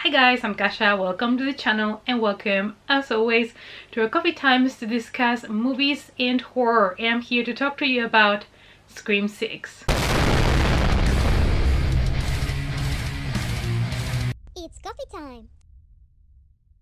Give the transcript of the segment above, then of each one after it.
Hi guys, I'm Kasia. Welcome to the channel and welcome as always to our coffee times to discuss movies and horror. And I'm here to talk to you about Scream 6. It's coffee time!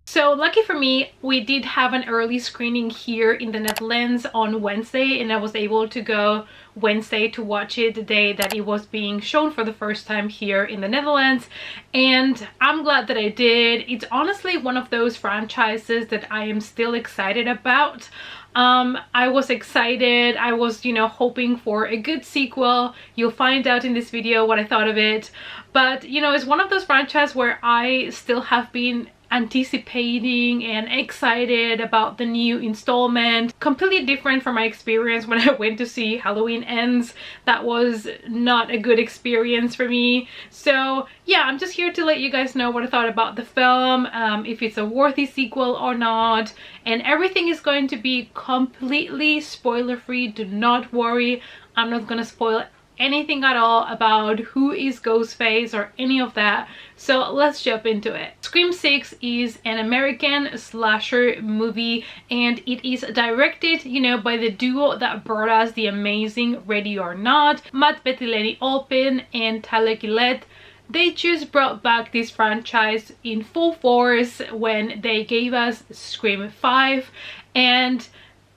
So lucky for me, we did have an early screening here in the Netherlands on Wednesday, and I was able to go Wednesday to watch it the day that it was being shown for the first time here in the Netherlands, and I'm glad that I did. It's honestly one of those franchises that I am still excited about. I was excited. I was, hoping for a good sequel. You'll find out in this video what I thought of it, but it's one of those franchises where I still have been anticipating and excited about the new installment. Completely different from my experience when I went to see Halloween Ends. That was not a good experience for me. So yeah, I'm just here to let you guys know what I thought about the film, if it's a worthy sequel or not, and everything is going to be completely spoiler free. Do not worry, I'm not gonna spoil anything at all about who is Ghostface or any of that. So let's jump into it. Scream 6 is an American slasher movie, and it is directed, by the duo that brought us the amazing Ready or Not, Matt Bettinelli-Olpin and Tyler Gillett. They just brought back this franchise in full force when they gave us Scream 5, and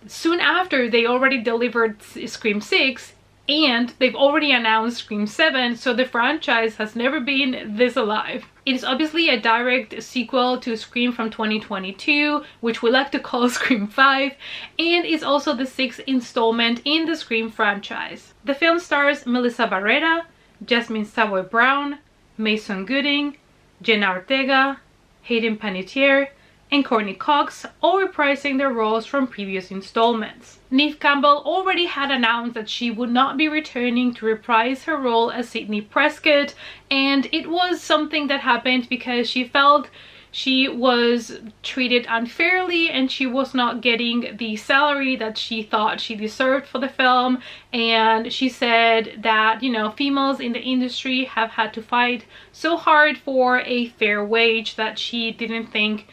soon after they already delivered Scream 6, and they've already announced Scream 7, so the franchise has never been this alive. It is obviously a direct sequel to Scream from 2022, which we like to call Scream 5, and is also the 6th installment in the Scream franchise. The film stars Melissa Barrera, Jasmine Savoy Brown, Mason Gooding, Jenna Ortega, Hayden Panettiere, and Courtney Cox, all reprising their roles from previous installments. Neve Campbell already had announced that she would not be returning to reprise her role as Sidney Prescott, and it was something that happened because she felt she was treated unfairly and she was not getting the salary that she thought she deserved for the film. And she said that, females in the industry have had to fight so hard for a fair wage that she didn't think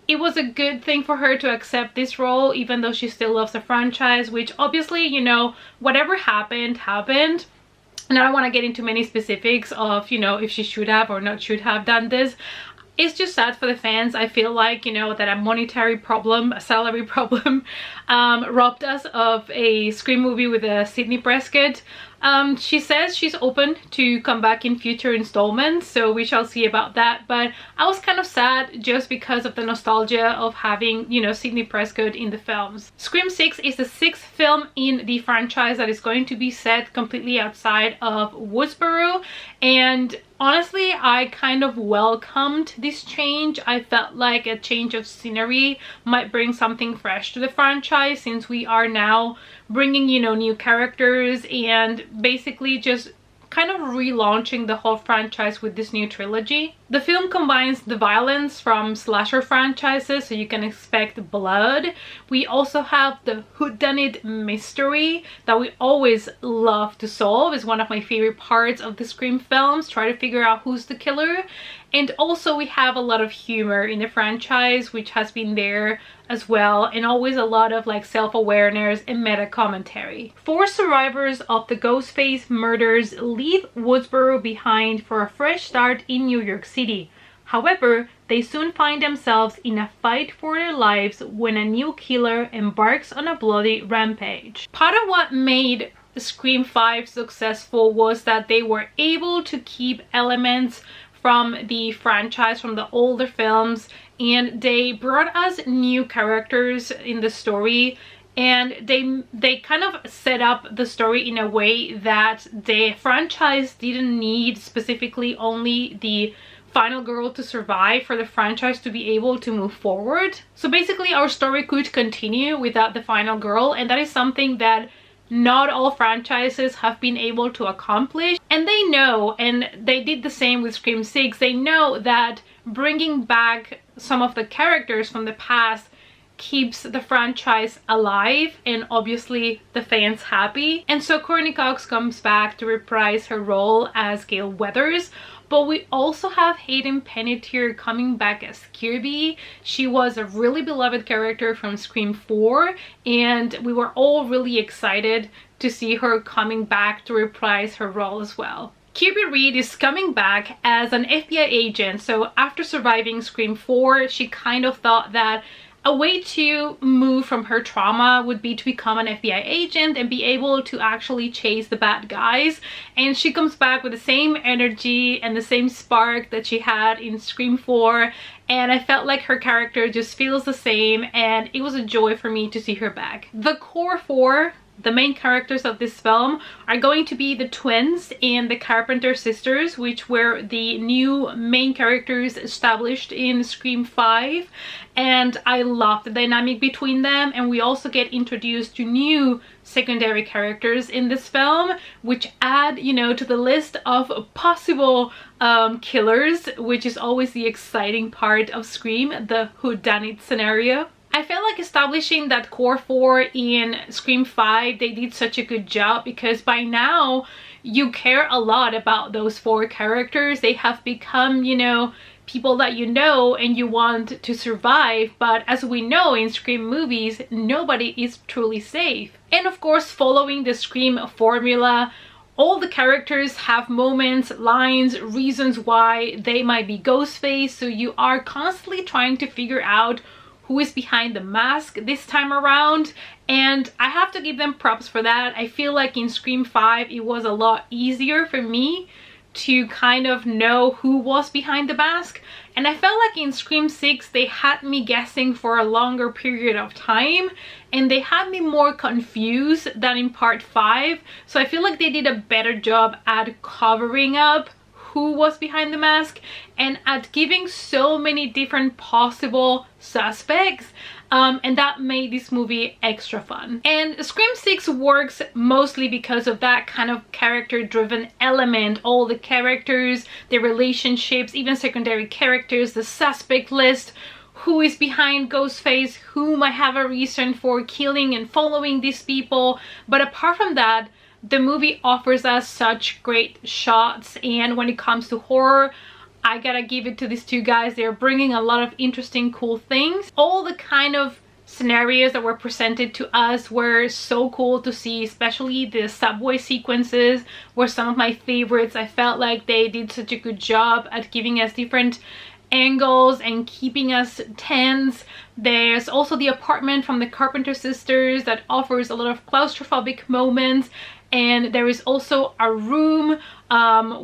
it was a good thing for her to accept this role, even though she still loves the franchise, which obviously, whatever happened. And I don't want to get into many specifics of, if she should have or not should have done this. It's just sad for the fans. I feel like, that a monetary problem, a salary problem, robbed us of a Scream movie with a Sidney Prescott. She says she's open to come back in future installments, so we shall see about that. But I was kind of sad just because of the nostalgia of having, Sidney Prescott in the films. Scream 6 is the 6th film in the franchise that is going to be set completely outside of Woodsboro, and honestly, I kind of welcomed this change. I felt like a change of scenery might bring something fresh to the franchise, since we are now bringing, new characters and basically just kind of relaunching the whole franchise with this new trilogy. The film combines the violence from slasher franchises, so you can expect blood. We also have the whodunit mystery that we always love to solve. It's one of my favorite parts of the Scream films, try to figure out who's the killer. And also we have a lot of humor in the franchise, which has been there as well, and always a lot of self-awareness and meta commentary. 4 survivors of the Ghostface murders leave Woodsboro behind for a fresh start in New York City. However, they soon find themselves in a fight for their lives when a new killer embarks on a bloody rampage. Part of what made Scream 5 successful was that they were able to keep elements from the franchise, from the older films, and they brought us new characters in the story, and they kind of set up the story in a way that the franchise didn't need specifically only the final girl to survive for the franchise to be able to move forward. So basically our story could continue without the final girl, and that is something that not all franchises have been able to accomplish. And they know, and they did the same with Scream 6, they know that bringing back some of the characters from the past keeps the franchise alive and obviously the fans happy. And so Courtney Cox comes back to reprise her role as Gale Weathers. But we also have Hayden Panettiere coming back as Kirby. She was a really beloved character from Scream 4, and we were all really excited to see her coming back to reprise her role as well. Kirby Reed is coming back as an FBI agent. So after surviving Scream 4, she kind of thought that a way to move from her trauma would be to become an FBI agent and be able to actually chase the bad guys. And she comes back with the same energy and the same spark that she had in Scream 4. And I felt like her character just feels the same, and it was a joy for me to see her back. The core four, the main characters of this film, are going to be the twins and the Carpenter sisters, which were the new main characters established in Scream 5, and I love the dynamic between them. And we also get introduced to new secondary characters in this film, which add, you know, to the list of possible killers, which is always the exciting part of Scream, the whodunit scenario. I felt like establishing that core four in Scream 5, they did such a good job, because by now you care a lot about those four characters. They have become, you know, people that you know and you want to survive. But as we know in Scream movies, nobody is truly safe. And of course, following the Scream formula, all the characters have moments, lines, reasons why they might be Ghostface, so you are constantly trying to figure out who is behind the mask this time around, and I have to give them props for that. I feel like in Scream 5 it was a lot easier for me to kind of know who was behind the mask, and I felt like in Scream 6 they had me guessing for a longer period of time, and they had me more confused than in part 5. So I feel like they did a better job at covering up who was behind the mask and at giving so many different possible suspects, and that made this movie extra fun. And Scream 6 works mostly because of that kind of character-driven element. All the characters, the relationships, even secondary characters, the suspect list, who is behind Ghostface, who might have a reason for killing and following these people. But apart from that, the movie offers us such great shots, and when it comes to horror, I gotta give it to these two guys. They're bringing a lot of interesting, cool things. All the kind of scenarios that were presented to us were so cool to see, especially the subway sequences were some of my favorites. I felt like they did such a good job at giving us different angles and keeping us tense. There's also the apartment from the Carpenter sisters that offers a lot of claustrophobic moments, and there is also a room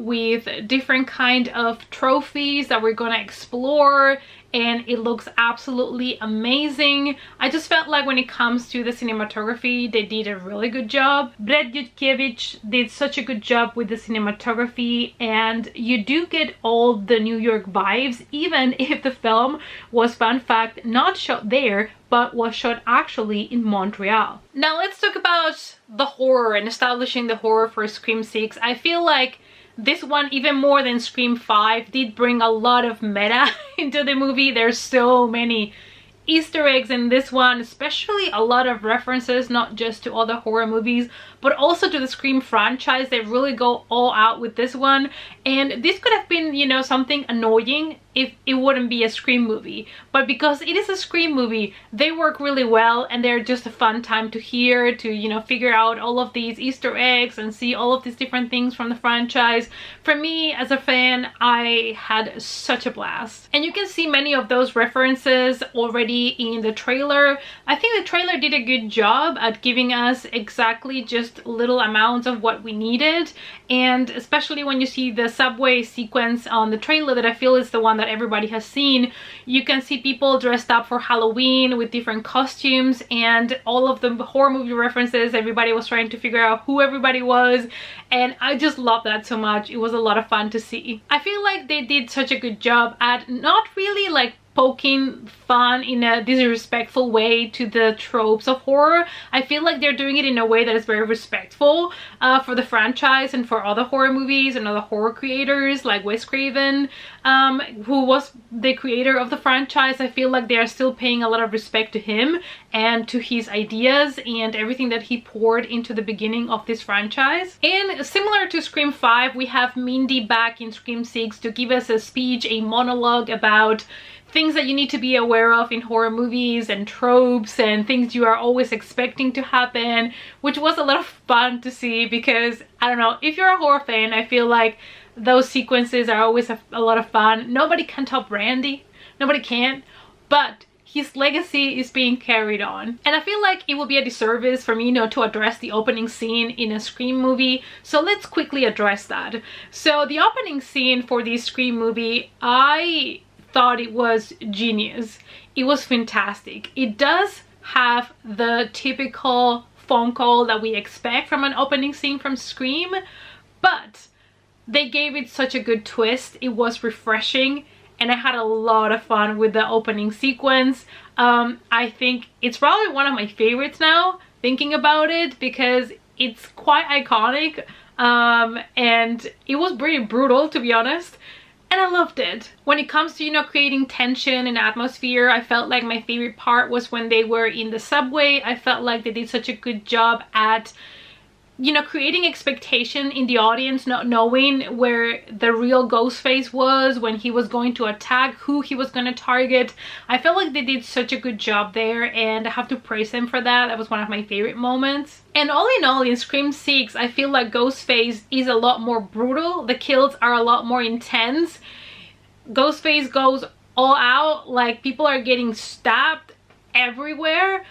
with different kind of trophies that we're gonna explore, and it looks absolutely amazing. I just felt like when it comes to the cinematography, they did a really good job. Brett Jutkiewicz did such a good job with the cinematography, and you do get all the New York vibes, even if the film was, fun fact, not shot there, but was shot actually in Montreal. Now let's talk about the horror and establishing the horror for Scream 6. I feel like this one, even more than Scream 5, did bring a lot of meta into the movie. There's so many Easter eggs in this one, especially a lot of references not just to other horror movies but also to the Scream franchise. They really go all out with this one, and this could have been, you know, something annoying if it wouldn't be a Scream movie, but because it is a Scream movie, they work really well, and they're just a fun time to hear, to, you know, figure out all of these Easter eggs and see all of these different things from the franchise. For me as a fan, I had such a blast, and you can see many of those references already in the trailer. I think the trailer did a good job at giving us exactly just little amounts of what we needed, and especially when you see the subway sequence on the trailer that I feel is the one that everybody has seen, you can see people dressed up for Halloween with different costumes, and all of the horror movie references. Everybody was trying to figure out who everybody was, and I just love that so much. It was a lot of fun to see. I feel like they did such a good job at not really like poking fun in a disrespectful way to the tropes of horror. I feel like they're doing it in a way that is very respectful for the franchise and for other horror movies and other horror creators like Wes Craven, who was the creator of the franchise. I feel like they are still paying a lot of respect to him and to his ideas and everything that he poured into the beginning of this franchise. And similar to Scream 5, we have Mindy back in Scream 6 to give us a speech, a monologue about things that you need to be aware of in horror movies and tropes and things you are always expecting to happen, which was a lot of fun to see because, I don't know, if you're a horror fan, I feel like those sequences are always a lot of fun. Nobody can top Randy. Nobody can. But his legacy is being carried on. And I feel like it would be a disservice for me, to address the opening scene in a Scream movie. So let's quickly address that. So the opening scene for this Scream movie, I thought it was genius. It was fantastic. It does have the typical phone call that we expect from an opening scene from Scream, but they gave it such a good twist. It was refreshing and I had a lot of fun with the opening sequence. I think it's probably one of my favorites now, thinking about it, because it's quite iconic and it was pretty brutal, to be honest. And I loved it. When it comes to, creating tension and atmosphere, I felt like my favorite part was when they were in the subway. I felt like they did such a good job at, creating expectation in the audience, not knowing where the real Ghostface was, when he was going to attack, who he was going to target. I felt like they did such a good job there, and I have to praise them for that. That was one of my favorite moments. And all in all, in Scream 6, I feel like Ghostface is a lot more brutal. The kills are a lot more intense. Ghostface goes all out, like people are getting stabbed everywhere.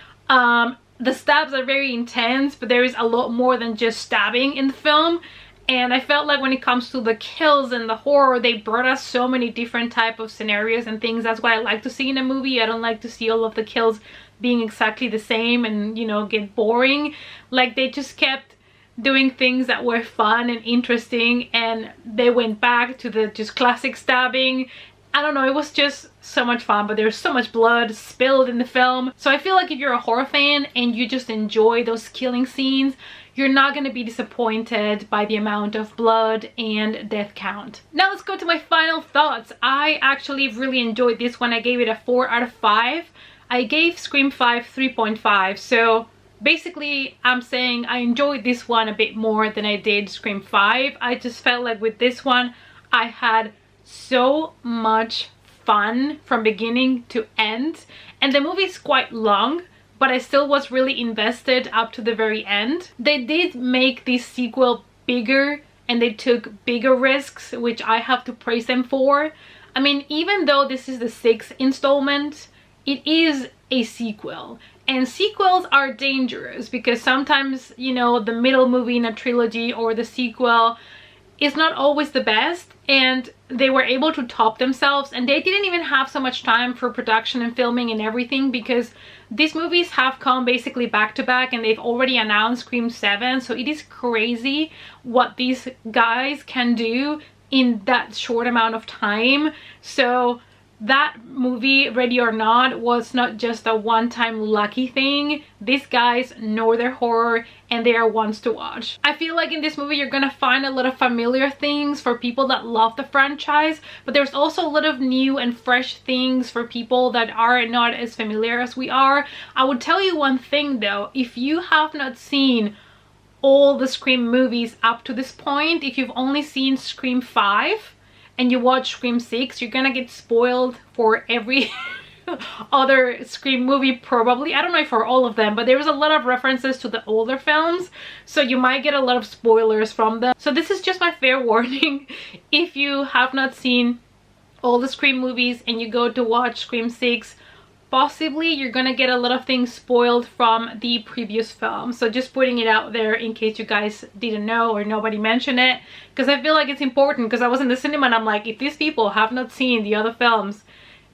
The stabs are very intense, but there is a lot more than just stabbing in the film. And I felt like when it comes to the kills and the horror, they brought us so many different type of scenarios and things. That's what I like to see in a movie. I don't like to see all of the kills being exactly the same and, get boring. Like, they just kept doing things that were fun and interesting, and they went back to the just classic stabbing. I don't know, it was just so much fun, but there's so much blood spilled in the film. So I feel like if you're a horror fan and you just enjoy those killing scenes, you're not going to be disappointed by the amount of blood and death count. Now let's go to my final thoughts. I actually really enjoyed this one. I gave it a 4 out of 5. I gave Scream 5 3.5. So basically I'm saying I enjoyed this one a bit more than I did Scream 5. I just felt like with this one I had so much fun from beginning to end, and the movie is quite long, but I still was really invested up to the very end. They did make this sequel bigger and they took bigger risks, which I have to praise them for. I mean, even though this is the 6th installment, it is a sequel, and sequels are dangerous because sometimes, the middle movie in a trilogy or the sequel is not always the best, and they were able to top themselves, and they didn't even have so much time for production and filming and everything because these movies have come basically back to back and they've already announced Scream 7. So it is crazy what these guys can do in that short amount of time. So that movie, Ready or Not, was not just a one-time lucky thing. These guys know their horror and they are ones to watch. I feel like in this movie you're gonna find a lot of familiar things for people that love the franchise, but there's also a lot of new and fresh things for people that are not as familiar as we are. I would tell you one thing though, if you have not seen all the Scream movies up to this point, if you've only seen Scream 5, and you watch Scream 6, you're gonna get spoiled for every other Scream movie probably. I don't know for all of them, but there's a lot of references to the older films, so you might get a lot of spoilers from them. So this is just my fair warning. If you have not seen all the Scream movies and you go to watch Scream 6, possibly you're gonna get a lot of things spoiled from the previous film. So just putting it out there in case you guys didn't know or nobody mentioned it, because I feel like it's important, because I was in the cinema and I'm like, if these people have not seen the other films,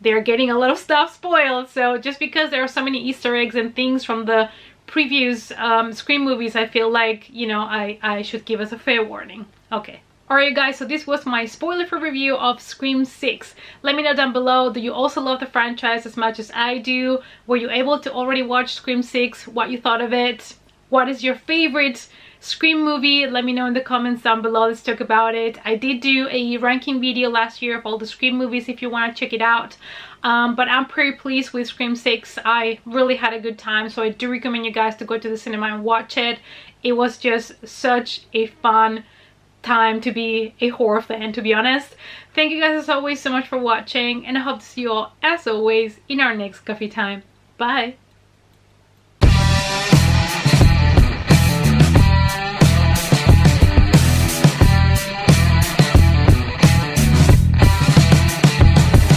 they're getting a lot of stuff spoiled. So just because there are so many Easter eggs and things from the previous Scream movies, I feel like, I should give us a fair warning. Okay, Alright guys, so this was my spoiler-free review of Scream 6. Let me know down below, do you also love the franchise as much as I do? Were you able to already watch Scream 6? What you thought of it? What is your favorite Scream movie? Let me know in the comments down below. Let's talk about it. I did do a ranking video last year of all the Scream movies if you want to check it out. But I'm pretty pleased with Scream 6. I really had a good time, so I do recommend you guys to go to the cinema and watch it. It was just such a fun time to be a horror fan, to be honest. Thank you guys as always so much for watching, and I hope to see you all as always in our next coffee time. Bye!